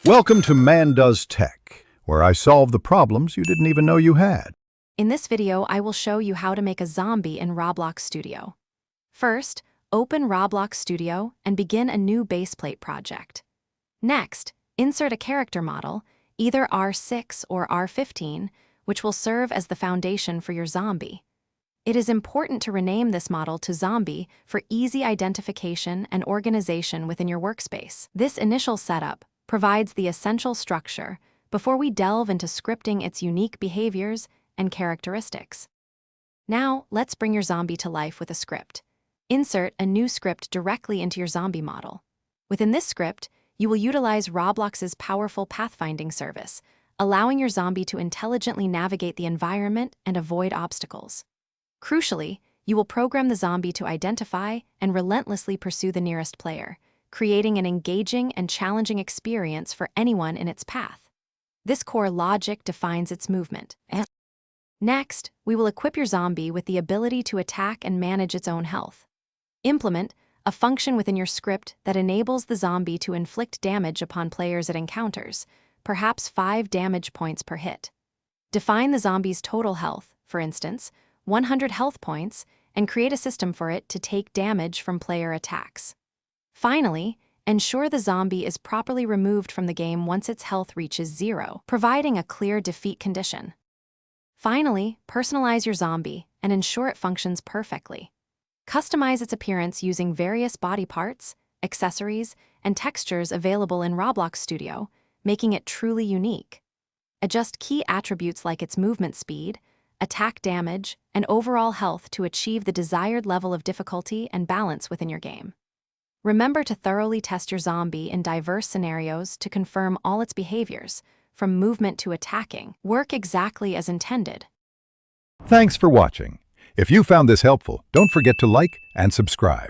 Welcome to Man Does Tech, where I solve the problems you didn't even know you had. In this video, I will show you how to make a zombie in Roblox Studio. First, open Roblox Studio and begin a new baseplate project. Next, insert a character model, either R6 or R15, which will serve as the foundation for your zombie. It is important to rename this model to Zombie for easy identification and organization within your workspace. This initial setup provides the essential structure before we delve into scripting its unique behaviors and characteristics. Now, let's bring your zombie to life with a script. Insert a new script directly into your zombie model. Within this script, you will utilize Roblox's powerful pathfinding service, allowing your zombie to intelligently navigate the environment and avoid obstacles. Crucially, you will program the zombie to identify and relentlessly pursue the nearest player, creating an engaging and challenging experience for anyone in its path. This core logic defines its movement. Next, we will equip your zombie with the ability to attack and manage its own health. Implement a function within your script that enables the zombie to inflict damage upon players it encounters, perhaps 5 damage points per hit. Define the zombie's total health, for instance, 100 health points, and create a system for it to take damage from player attacks. Finally, ensure the zombie is properly removed from the game once its health reaches 0, providing a clear defeat condition. Finally, personalize your zombie and ensure it functions perfectly. Customize its appearance using various body parts, accessories, and textures available in Roblox Studio, making it truly unique. Adjust key attributes like its movement speed, attack damage, and overall health to achieve the desired level of difficulty and balance within your game. Remember to thoroughly test your zombie in diverse scenarios to confirm all its behaviors, from movement to attacking, work exactly as intended. Thanks for watching. If you found this helpful, don't forget to like and subscribe.